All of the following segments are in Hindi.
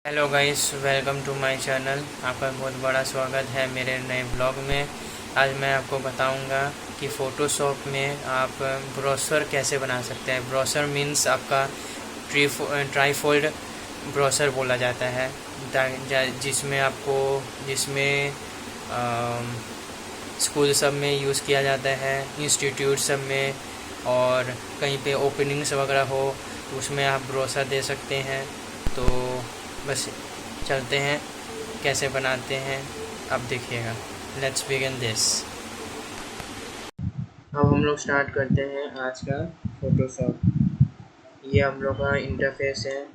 Hello guys, welcome to my channel. आपका बहुत बड़ा स्वागत है मेरे नए ब्लॉग में। आज मैं आपको बताऊंगा कि फ़ोटोशॉप में आप ब्रोशर कैसे बना सकते हैं। ब्रोशर मीन्स आपका ट्राईफोल्ड ब्रोशर बोला जाता है, जिसमें स्कूल सब में यूज़ किया जाता है, इंस्टीट्यूट सब में, और कहीं पे ओपनिंग्स वगैरह हो तो उसमें आप ब्रोशर दे सकते हैं। तो बस चलते हैं कैसे बनाते हैं, अब देखिएगा। Let's begin this. अब हम लोग स्टार्ट करते हैं आज का फ़ोटोशॉप। ये हम लोग का इंटरफेस है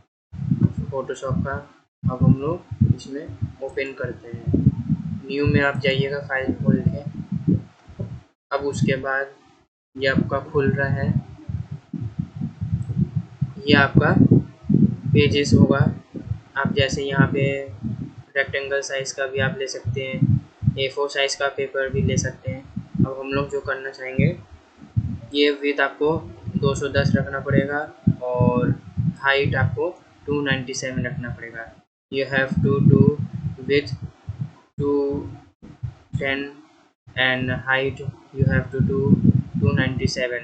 फ़ोटोशॉप का। अब हम लोग इसमें ओपन करते हैं। न्यू में आप जाइएगा, फाइल खोल के। अब उसके बाद ये आपका खुल रहा है, ये आपका पेजेस होगा। आप जैसे यहाँ पे रेक्टेंगल साइज़ का भी आप ले सकते हैं, A4 साइज़ का पेपर भी ले सकते हैं। अब हम लोग जो करना चाहेंगे, ये विड्थ आपको 210 रखना पड़ेगा और हाइट आपको 297 रखना पड़ेगा। You have to do width 210 and height you have to do 297,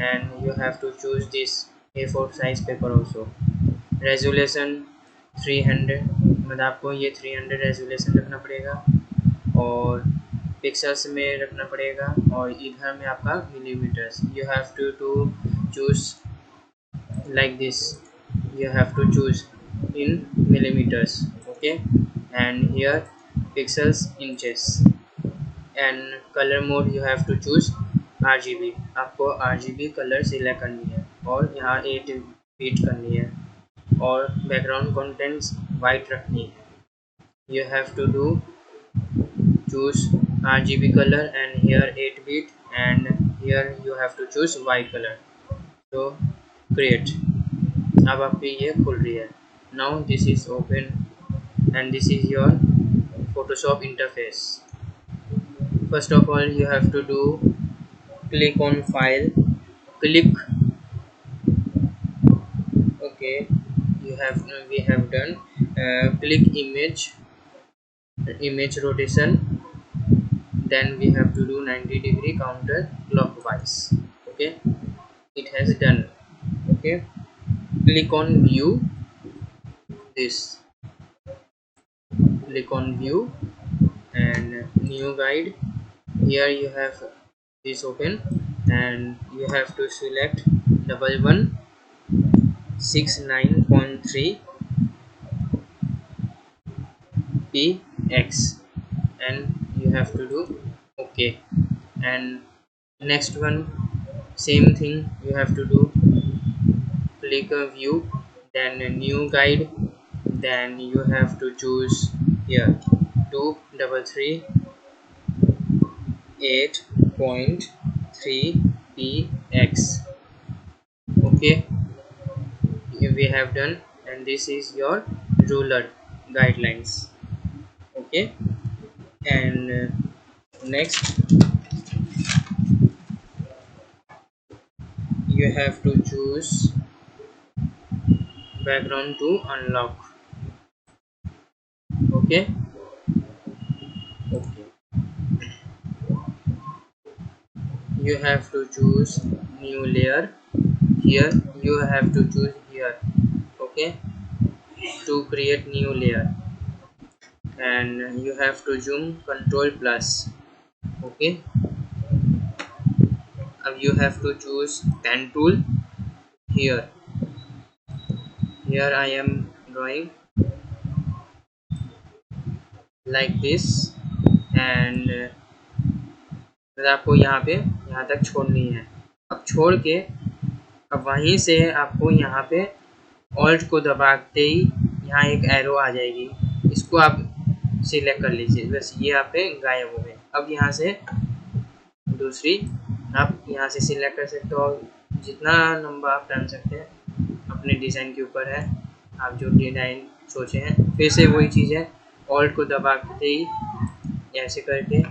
and you have to choose this A4 size paper also. Resolution 300, मतलब आपको ये 300 रेजोल्यूशन रखना पड़ेगा और पिक्सल्स में रखना पड़ेगा, और इधर में आपका millimetres. You have to choose like this, you have to choose in millimeters, okay, and here pixels inches, and color mode you have to choose RGB। आपको RGB कलर सिलेक्ट करनी है और यहाँ 8 बीट करनी है, और बैकग्राउंड कंटेंट्स वाइट रखनी है। you have to do choose RGB color, and here 8 bit, and here you have to choose white color। तो create, अब आपकी ये खुल रही है। now this is open and this is your Photoshop interface। first of all you have to do click on file, click, okay, we have done, click image rotation, then we have to do 90-degree counter clockwise, okay, it has done, okay, click on view, this, click on view and new guide. Here you have this open, and you have to select 1169.3 px, and you have to do okay. And next one, same thing you have to do, click a view, then a new guide, then you have to choose here 2338.3 px, okay, we have done, and this is your ruler guidelines, okay. And next you have to choose background to unlock, okay, okay, you have to choose new layer, here you have to choose here, okay, to create new layer, and you have to zoom control plus, okay. Now you have to choose pen tool, here I am drawing like this, and फिर आपको यहाँ तक छोड़नी है। अब छोड़ के अब वहीं से आपको यहाँ पे ऑल्ट को दबाते ही यहाँ एक एरो आ जाएगी, इसको आप सिलेक्ट कर लीजिए, बस ये यहाँ पे गायब हो गए। अब यहाँ से दूसरी आप यहाँ से सिलेक्ट कर सकते हो, जितना लंबा आप टान सकते हैं, अपने डिज़ाइन के ऊपर है, आप जो डिज़ाइन सोचे हैं। फिर से वही चीज़ है, ऑल्ट को दबाते ही ऐसे करके,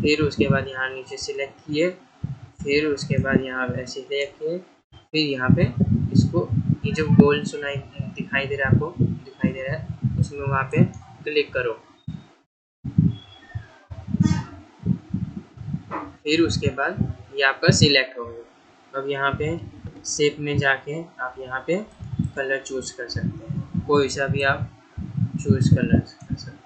फिर उसके बाद यहाँ नीचे सिलेक्ट किए, फिर उसके बाद यहाँ ऐसे सिलेक्ट किए, फिर यहाँ पे इसको ये जो गोल सुनाई दिखाई दे रहा है, आपको दिखाई दे रहा है, उसमें वहाँ पे क्लिक करो। फिर उसके बाद ये आपका सिलेक्ट हो गया। अब यहाँ पे शेप में जाके आप यहाँ पे कलर चूज कर सकते हैं, कोई सा भी आप चूज कलर कर सकते हैं।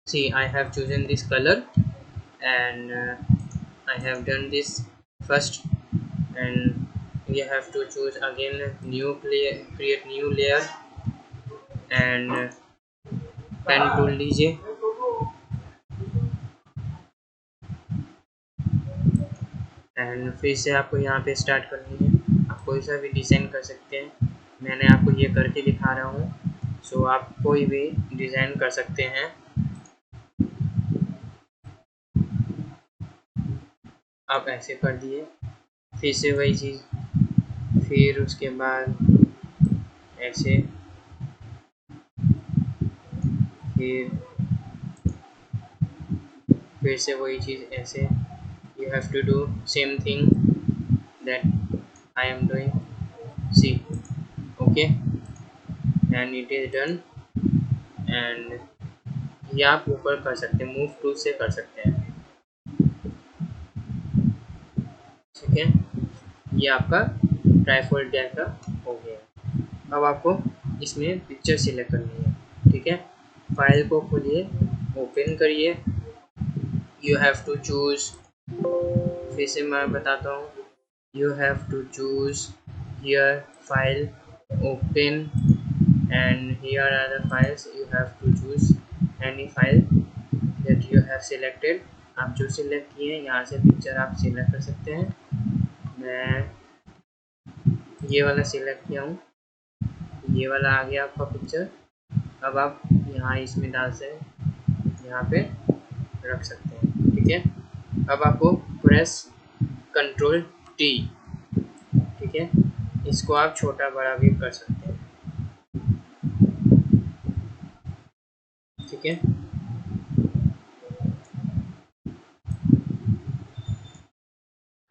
See, I have chosen this color and I have done this first, and you have to choose again new create new layer and pen tool लीजिए एंड फिर से आपको यहाँ पे स्टार्ट करनी है। आप कोई सा भी डिज़ाइन कर सकते हैं, मैंने आपको ये करके दिखा रहा हूँ। सो आप कोई भी डिज़ाइन कर सकते हैं। आप ऐसे कर दिए, फिर से वही चीज़, फिर उसके बाद ऐसे, फिर से वही चीज़ ऐसे। You have to do same thing that I am doing, see, okay, and it is done. And ये आप ऊपर कर सकते हैं, मूव टूल से कर सकते हैं, ठीक है। ये आपका ट्राइफोल्ड टैग का हो गया। अब आपको इसमें पिक्चर सिलेक्ट करनी है, ठीक है। फाइल को खोलिए, ओपन करिए, यू हैव टू चूज, फिर से मैं बताता हूँ, you have to choose here file, open, and here are the files you have to choose any file that you have selected। आप जो सिलेक्ट किए हैं यहाँ से पिक्चर आप सिलेक्ट कर सकते हैं। मैं ये वाला सिलेक्ट किया हूँ, ये वाला आ गया आपका पिक्चर। अब आप यहाँ इसमें डाल से यहाँ पे रख सकते हैं, ठीक है। अब आपको प्रेस कंट्रोल टी, ठीक है, इसको आप छोटा बड़ा भी कर सकते हैं, ठीक है।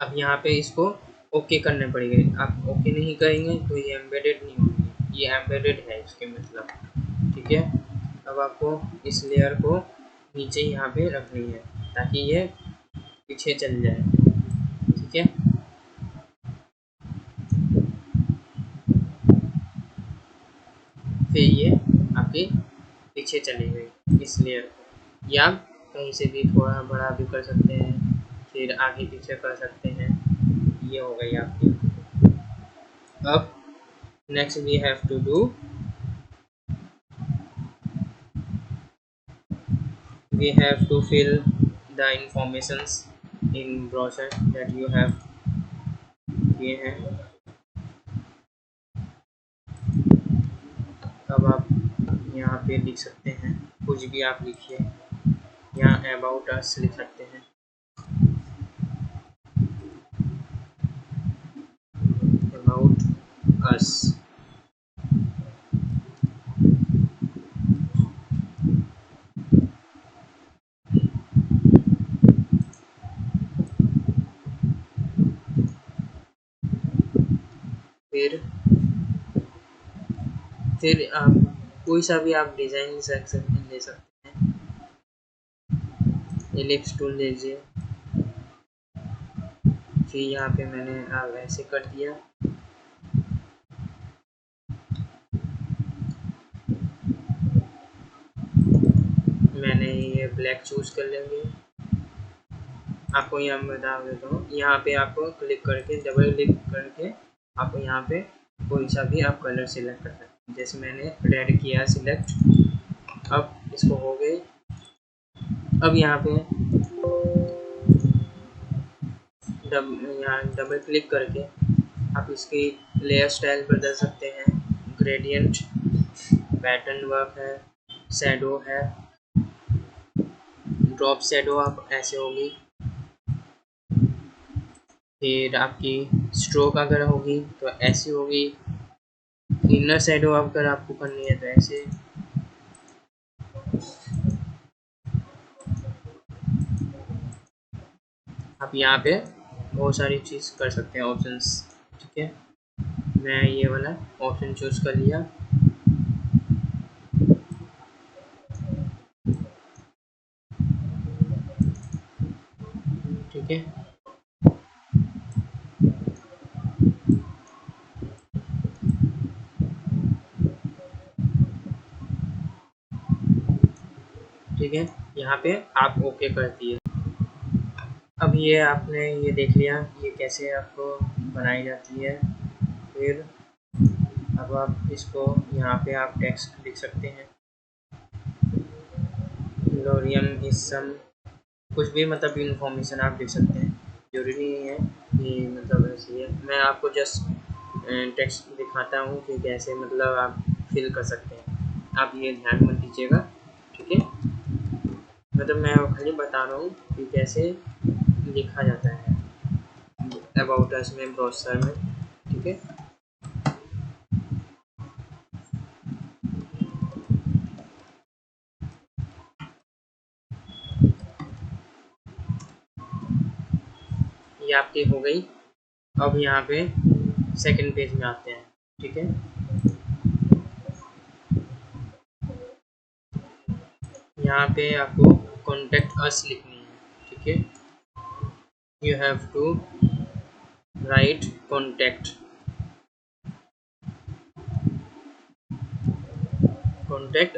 अब यहाँ पे इसको ओके करने पड़ेंगे, आप ओके नहीं करेंगे तो ये एम्बेडेड नहीं होगी, ये एम्बेडेड है इसके मतलब, ठीक है। अब आपको इस लेयर को नीचे यहाँ पे रखनी है ताकि ये पीछे चल जाए, ठीक है। फिर ये आपके पीछे चली गई इस लेयर को, या आप कहीं से भी थोड़ा बड़ा भी कर सकते हैं, फिर आगे पीछे कर सकते हैं। ये हो गई आपकी। अब next we have to do, we have to fill the informations in browser that you have किए हैं। अब आप यहाँ पे लिख सकते हैं, कुछ भी आप लिखिए, यहाँ अबाउट अस लिख सकते हैं, अबाउट अस। फिर आप कोई सा भी आप डिज़ाइन ले सकते हैं, एलिप्स टूल लीजिए, फिर यहाँ पे मैंने आप ऐसे कर दिया। मैंने ये ब्लैक चूज कर लेंगे। आपको यहाँ बता देता हूँ, यहाँ पे आपको क्लिक करके, डबल क्लिक करके आपको यहाँ पे कोई सा भी आप कलर सिलेक्ट कर सकते हैं, जैसे मैंने रेड किया सिलेक्ट। अब इसको हो गई। अब यहाँ पे यहाँ डबल क्लिक करके आप इसकी लेयर स्टाइल बदल सकते हैं, ग्रेडियंट, पैटर्न वर्क है, शैडो है, ड्रॉप शैडो आप ऐसे होगी, फिर आपकी स्ट्रोक अगर होगी तो ऐसी होगी, इनर शैडो अगर आपको करनी है तो ऐसे, आप यहाँ पे बहुत सारी चीज़ कर सकते हैं, ऑप्शंस। ठीक है, मैं ये वाला ऑप्शन चूज कर लिया। ठीक है, ठीक है, यहाँ पे आप ओके कर दिए। अब ये आपने ये देख लिया ये कैसे आपको बनाई जाती है। फिर अब आप इसको यहाँ पे आप टेक्स्ट लिख सकते हैं, लोरियम इज सम, कुछ भी मतलब इन्फॉर्मेशन आप लिख सकते हैं, जरूरी नहीं है कि मतलब ऐसी है। मैं आपको जस्ट टेक्स्ट दिखाता हूँ कि कैसे मतलब आप फिल कर सकते हैं, आप ये ध्यान मत दीजिएगा। ठीक है, मतलब मैं खाली बता रहा हूँ कि कैसे लिखा जाता है अबाउट अस में, ब्राउज़र में। ठीक है, ये आपकी हो गई। अब यहाँ पे सेकंड पेज में आते हैं। ठीक है, यहाँ पे आपको कॉन्टेक्ट अस लिखनी है। ठीक है, you have to write contact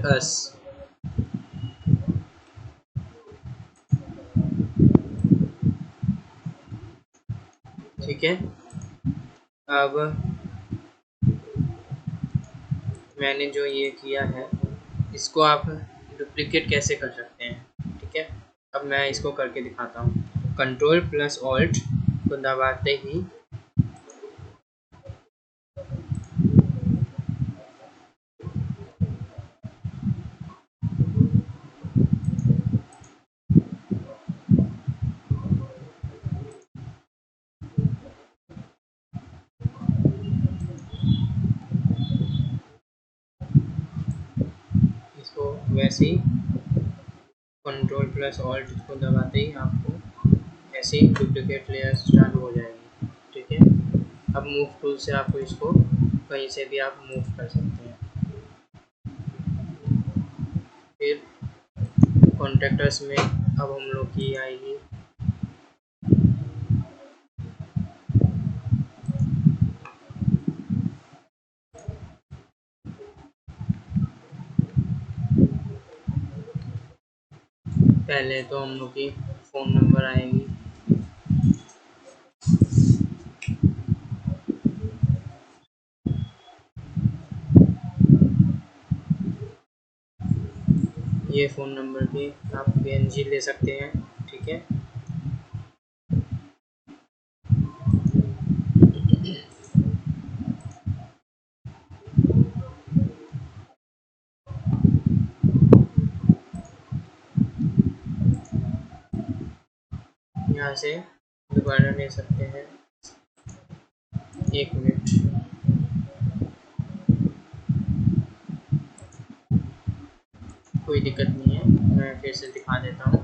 us. ठीक है, अब मैंने जो ये किया है इसको आप डुप्लीकेट कैसे कर सकते हैं। ठीक है, अब मैं इसको करके दिखाता हूँ। कंट्रोल प्लस ऑल्ट को दबाते ही इसको वैसे ही कंट्रोल प्लस ऑल्ट को दबाते ही आपको ऐसे ही डुप्लीकेट लेयर स्टार्ट हो जाएगी। ठीक है, अब मूव टूल से आपको इसको कहीं से भी आप मूव कर सकते हैं। फिर कॉन्टेक्टर्स में अब हम लोग की आएगी पहले तो हम लोग की फ़ोन नंबर आएगी। ये फ़ोन नंबर की आप PNG ले सकते हैं। ठीक है, यहाँ से दोबारा ले सकते हैं। एक मिनट, कोई दिक्कत नहीं है, मैं फिर से दिखा देता हूँ।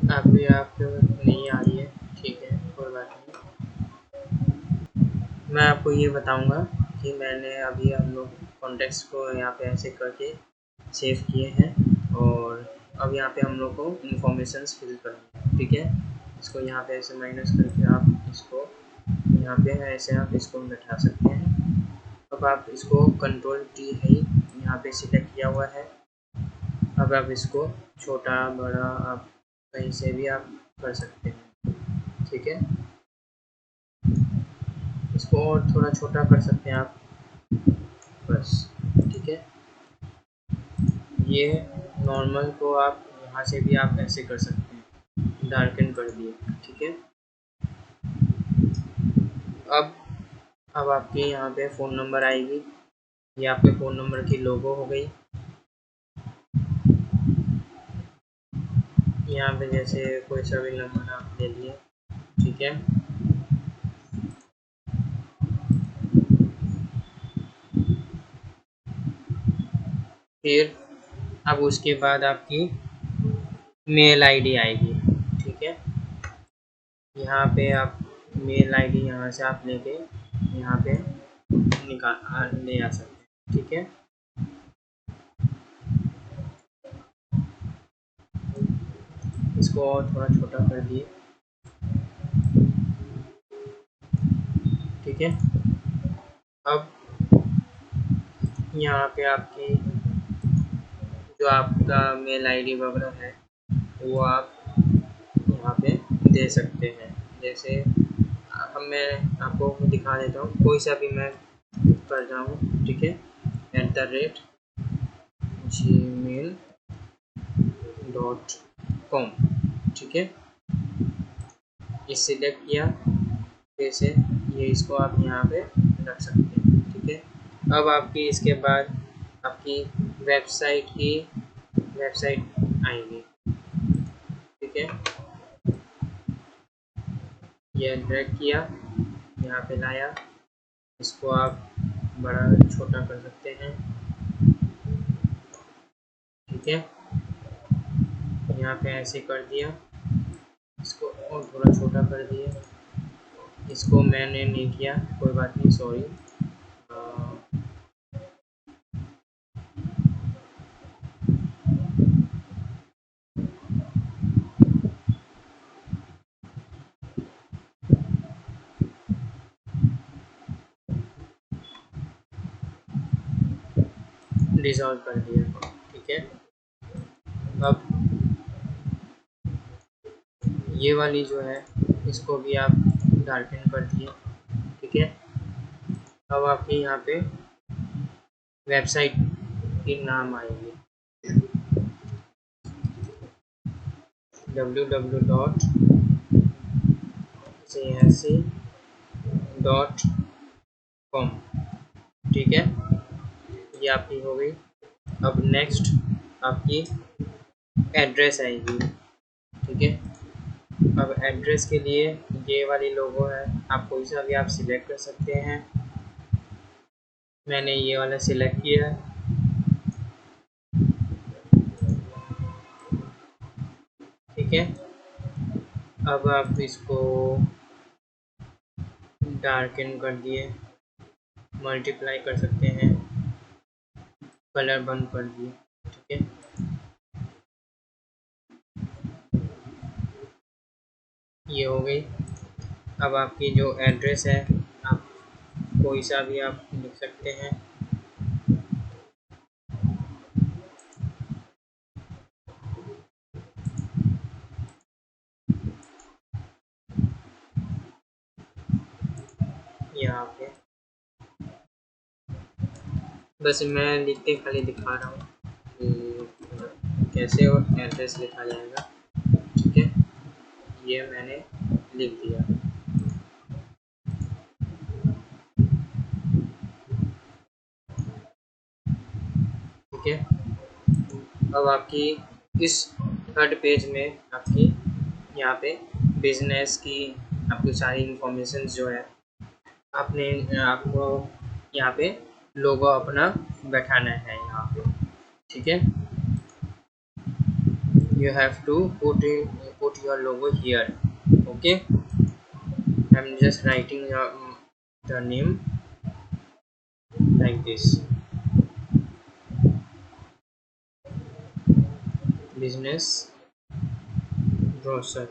अभी आपको नहीं आ रही है, ठीक है, कोई बात नहीं। मैं आपको ये बताऊंगा कि मैंने अभी हम लोग कॉन्टेक्स्ट को यहाँ पे ऐसे करके सेव किए हैं, और अब यहाँ पे हम लोग को इंफॉर्मेशंस फिल करनी है। ठीक है, इसको यहाँ पे ऐसे माइनस करके आप इसको यहाँ पे ऐसे आप इसको बैठा सकते हैं। अब आप इसको कंट्रोल टी है यहाँ पे सिलेक्ट किया हुआ है। अब आप इसको छोटा बड़ा आप कहीं से भी आप कर सकते हैं। ठीक है, इसको और थोड़ा छोटा कर सकते हैं आप, बस। ठीक है, ये नॉर्मल को आप यहाँ से भी आप ऐसे कर सकते हैं, डार्कन कर दिए। ठीक है, अब अब आपके यहाँ पे फ़ोन नंबर आएगी, ये आपके फ़ोन नंबर की लोगो हो गई। यहाँ पे जैसे कोई सा भी नंबर आप ले लिए, ठीक है। फिर अब उसके बाद आपकी मेल आईडी आएगी, ठीक है। यहाँ पे आप मेल आईडी यहाँ से आप लेके यहाँ पे ले आ सकते हैं, ठीक है। इसको और थोड़ा छोटा कर दिए, ठीक है। अब यहाँ पे आपकी जो आपका मेल आईडी वगैरह है वो आप यहाँ पे दे सकते हैं। जैसे अब मैं आपको दिखा देता हूँ, कोई सा भी मैं कर रहा हूँ, ठीक है। @gmail.com, ठीक है। ये सिलेक्ट किया, जैसे ये इसको आप यहाँ पे रख सकते हैं, ठीक है। अब आपकी इसके बाद आपकी वेबसाइट आएंगी, ठीक है। ये ड्रैग किया, यहाँ पे लाया, इसको आप बड़ा छोटा कर सकते हैं, ठीक है। यहाँ पे ऐसे कर दिया, इसको और थोड़ा छोटा कर दिया। इसको मैंने नहीं किया, कोई बात नहीं, सॉरी। डिसॉल्व कर दिया, ठीक है। अब ये वाली जो है इसको भी आप डार्कन कर दिए, ठीक है। अब आपके यहाँ पे वेबसाइट की नाम आएगी www.csc.com, ठीक है। ये आपकी हो गई। अब नेक्स्ट आपकी एड्रेस आएगी, ठीक है। अब एड्रेस के लिए ये वाली लोगो है, आप कोई सा भी आप सिलेक्ट कर सकते हैं। मैंने ये वाला सिलेक्ट किया है, ठीक है। अब आप इसको डार्कन कर दिए, मल्टीप्लाई कर सकते हैं, कलर बंद कर दिए, ठीक है। ये हो गई। अब आपकी जो एड्रेस है आप कोई सा भी आप लिख सकते हैं, यहाँ पे बस मैं लिख के खाली दिखा रहा हूँ कि कैसे एड्रेस लिखा जाएगा, ठीक है। ये मैंने लिख दिया, ठीक है। अब आपकी इस थर्ड पेज में आपकी यहाँ पे बिजनेस की आपकी सारी इंफॉर्मेशन जो है आपने आपको यहाँ पे लोगो अपना बैठाना है यहाँ पे, ठीक है। you have to put your logo here, okay। I'm just writing the name like this, business brochure,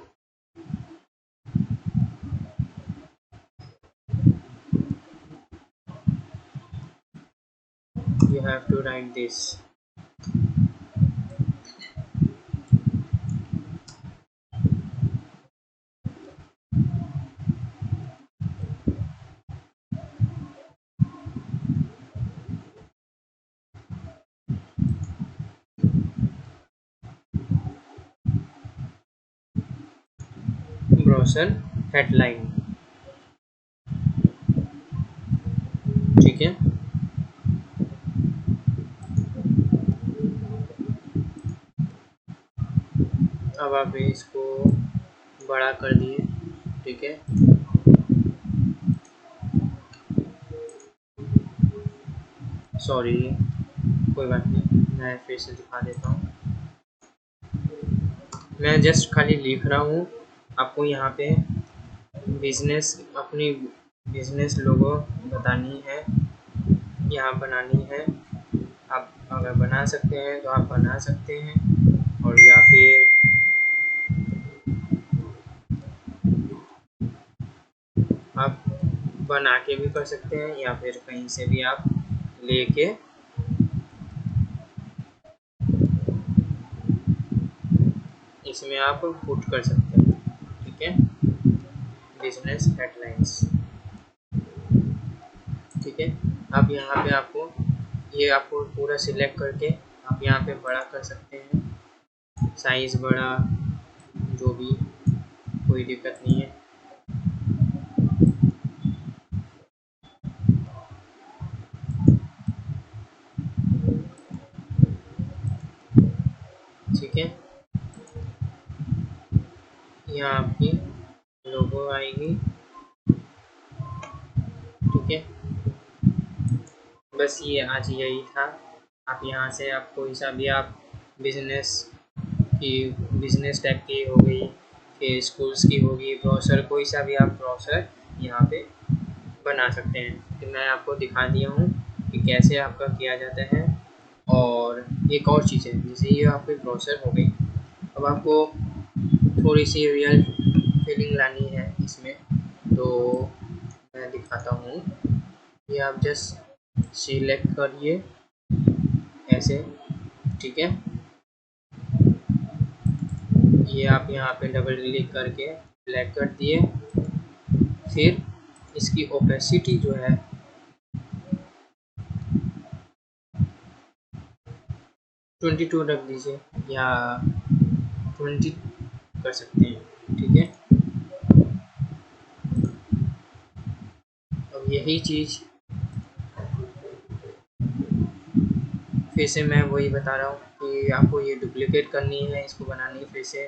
you have to write this, brochure headline, ठीक है। अब आप इसको बड़ा कर दिए, ठीक है। सॉरी, कोई बात नहीं, मैं फिर से दिखा देता हूँ। मैं जस्ट खाली लिख रहा हूँ आपको। यहाँ पे बिजनेस, अपनी बिजनेस लोगो बतानी है, यहाँ बनानी है। आप अगर बना सकते हैं तो आप बना सकते हैं, और या फिर आप बना के भी कर सकते हैं, या फिर कहीं से भी आप लेके इसमें आप पुट कर सकते हैं, ठीक है। बिजनेस हेडलाइंस, ठीक है। अब यहाँ पे आपको ये आपको पूरा सिलेक्ट करके आप यहाँ पे बड़ा कर सकते हैं, साइज बड़ा, जो भी, कोई दिक्कत नहीं है। ठीक है, यहाँ आपकी लोगो आएगी, ठीक है। बस ये आज यही था। आप यहाँ से आप कोई सा भी आप बिजनेस की, बिजनेस टाइप की हो गई, फिर स्कूल्स की होगी, ब्रोशर, कोई सा भी आप ब्रोशर यहाँ पे बना सकते हैं। तो मैं आपको दिखा दिया हूँ कि कैसे आपका किया जाता है। और एक और चीज़ है, जैसे ये आपकी ब्रोशर हो गई, अब आपको थोड़ी सी रियल फीलिंग लानी है इसमें, तो मैं दिखाता हूँ। ये आप जस्ट सिलेक्ट करिए ऐसे, ठीक है। ये आप यहाँ पे डबल क्लिक करके ब्लैक कर दिए, फिर इसकी ओपेसिटी जो है 22 रख दीजिए, या 20 कर सकते हैं, ठीक है। अब यही चीज़ फिर से मैं वही बता रहा हूँ कि आपको ये डुप्लीकेट करनी है, इसको बनानी है फिर से,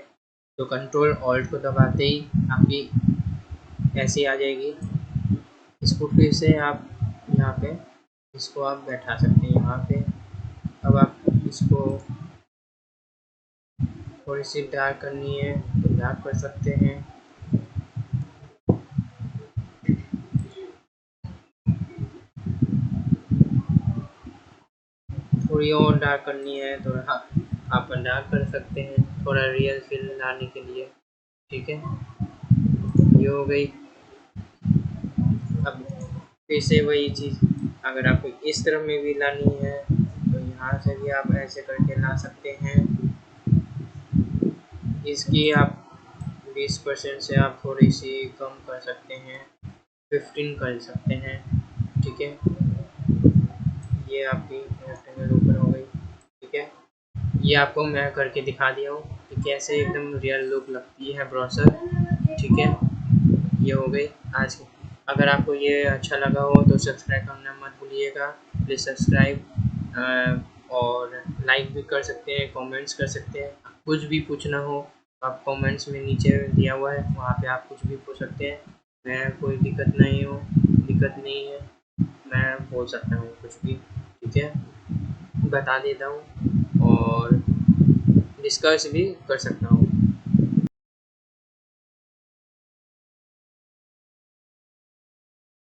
तो कंट्रोल ऑल्ट को दबाते ही आपकी ऐसी आ जाएगी। इसको फिर से आप यहाँ पे इसको आप बैठा सकते हैं यहाँ पे। अब आप इसको थोड़ी सी डार्क करनी है तो डार्क कर सकते हैं, थोड़ी और डार्क करनी है तो आप डार्क कर सकते हैं, थोड़ा रियल फील लाने के लिए, ठीक है। ये हो गई। अब फिर से वही चीज़, अगर आपको इस तरफ में भी लानी है तो यहाँ से भी आप ऐसे करके ला सकते हैं। इसकी आप 20% से आप थोड़ी सी कम कर सकते हैं, 15 कर सकते हैं, ठीक है। ये आपकी रेक्टेंगल ऊपर हो गई, ठीक है। ये आपको मैं करके दिखा दिया हूँ कि कैसे एकदम रियल लुक लगती है ब्रोशर, ठीक है। ये हो गई आज की। अगर आपको ये अच्छा लगा हो तो सब्सक्राइब करना मत भूलिएगा, प्लीज़ सब्सक्राइब, और लाइक भी कर सकते हैं, कमेंट्स कर सकते हैं। कुछ भी पूछना हो आप कमेंट्स में नीचे दिया हुआ है, वहाँ पे आप कुछ भी पूछ सकते हैं। मैं कोई दिक्कत नहीं है, मैं बोल सकता हूँ कुछ भी, ठीक है, बता देता हूँ, और डिस्कस भी कर सकता हूँ।